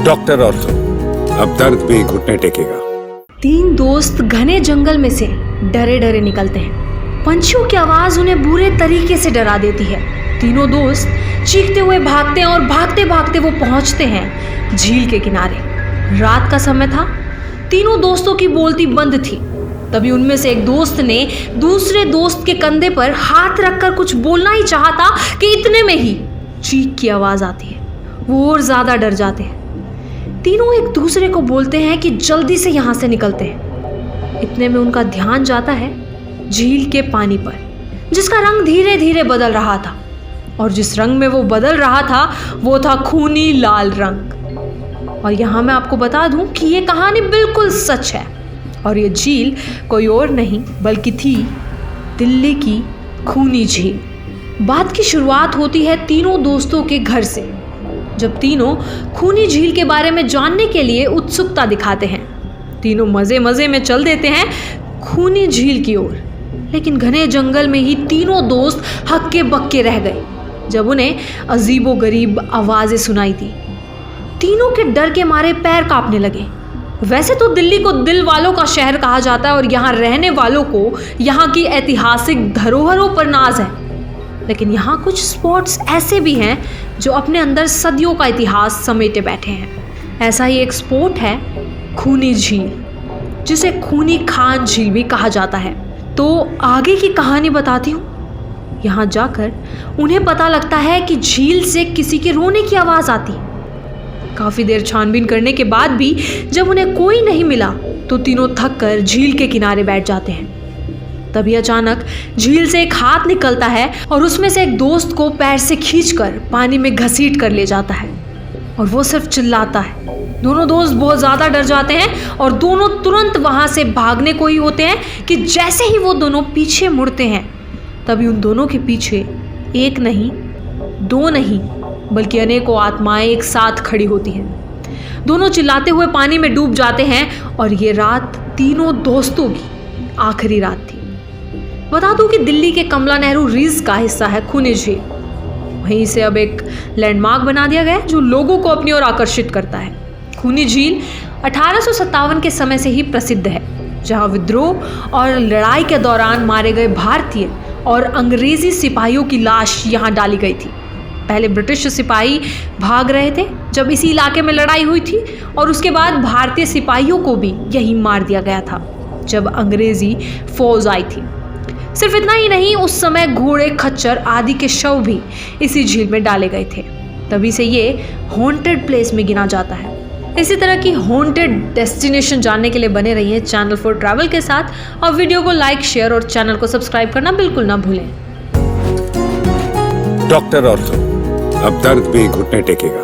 Doctor ortho, अब दर्द भी घुटने टेकेगा। तीन दोस्त घने जंगल में से डरे डरे निकलते हैं। पंछियों की आवाज उन्हें बुरे तरीके से डरा देती है। तीनों दोस्त चीखते हुए भागते हैं और भागते भागते वो पहुंचते हैं झील के किनारे। रात का समय था। तीनों दोस्तों की बोलती बंद थी। तभी उनमें से एक दोस्त ने दूसरे दोस्त के कंधे पर हाथ रखकर कुछ बोलना ही चाहा था कि इतने में ही चीख की आवाज आती है। वो और ज्यादा डर जाते हैं। तीनों एक दूसरे को बोलते हैं कि जल्दी से यहाँ से निकलते हैं। इतने में उनका ध्यान जाता है झील के पानी पर, जिसका रंग धीरे धीरे बदल रहा था। और जिस रंग में वो बदल रहा था वो था खूनी लाल रंग। और यहाँ मैं आपको बता दूं कि ये कहानी बिल्कुल सच है और ये झील कोई और नहीं बल्कि थी दिल्ली की खूनी झील। बात की शुरुआत होती है तीनों दोस्तों के घर से, जब तीनों खूनी झील के बारे में जानने के लिए उत्सुकता दिखाते हैं। तीनों मजे मजे में चल देते हैं खूनी झील की ओर। लेकिन घने जंगल में ही तीनों दोस्त हक्के बक्के रह गए जब उन्हें अजीबोगरीब आवाजें सुनाई दी। तीनों के डर के मारे पैर कांपने लगे। वैसे तो दिल्ली को दिल वालों का शहर कहा जाता है और यहाँ रहने वालों को यहाँ की ऐतिहासिक धरोहरों पर नाज है, लेकिन यहाँ कुछ स्पॉट्स ऐसे भी हैं जो अपने अंदर सदियों का इतिहास समेटे बैठे हैं। ऐसा ही एक स्पॉट है खूनी झील, जिसे खूनी खान झील भी कहा जाता है। तो आगे की कहानी बताती हूँ। यहाँ जाकर उन्हें पता लगता है कि झील से किसी के रोने की आवाज़ आती है। काफ़ी देर छानबीन करने के बाद भी जब उन्हें कोई नहीं मिला तो तीनों थक कर झील के किनारे बैठ जाते हैं। तभी अचानक झील से एक हाथ निकलता है और उसमें से एक दोस्त को पैर से खींचकर पानी में घसीट कर ले जाता है और वो सिर्फ चिल्लाता है। दोनों दोस्त बहुत ज़्यादा डर जाते हैं और दोनों तुरंत वहाँ से भागने को ही होते हैं कि जैसे ही वो दोनों पीछे मुड़ते हैं तभी उन दोनों के पीछे एक नहीं, दो नहीं, बल्कि अनेकों आत्माएं एक साथ खड़ी होती हैं। दोनों चिल्लाते हुए पानी में डूब जाते हैं और ये रात तीनों दोस्तों की आखिरी रात थी। बता दूं कि दिल्ली के कमला नेहरू रिज का हिस्सा है खूनी झील। वहीं से अब एक लैंडमार्क बना दिया गया है जो लोगों को अपनी ओर आकर्षित करता है। खूनी झील 1857 के समय से ही प्रसिद्ध है, जहां विद्रोह और लड़ाई के दौरान मारे गए भारतीय और अंग्रेजी सिपाहियों की लाश यहाँ डाली गई थी। पहले ब्रिटिश सिपाही भाग रहे थे जब इसी इलाके में लड़ाई हुई थी, और उसके बाद भारतीय सिपाहियों को भी यहीं मार दिया गया था जब अंग्रेजी फौज आई थी। सिर्फ इतना ही नहीं, उस समय घोड़े, खच्चर आदि के शव भी इसी झील में डाले गए थे। तभी से ये हॉन्टेड प्लेस में गिना जाता है। इसी तरह की हॉन्टेड डेस्टिनेशन जानने के लिए बने रहिए चैनल फॉर ट्रैवल के साथ और वीडियो को लाइक, शेयर और चैनल को सब्सक्राइब करना बिल्कुल ना भूलें। डॉक्टर ऑर्थो, अब दर्द भी घुटने टेकेगा।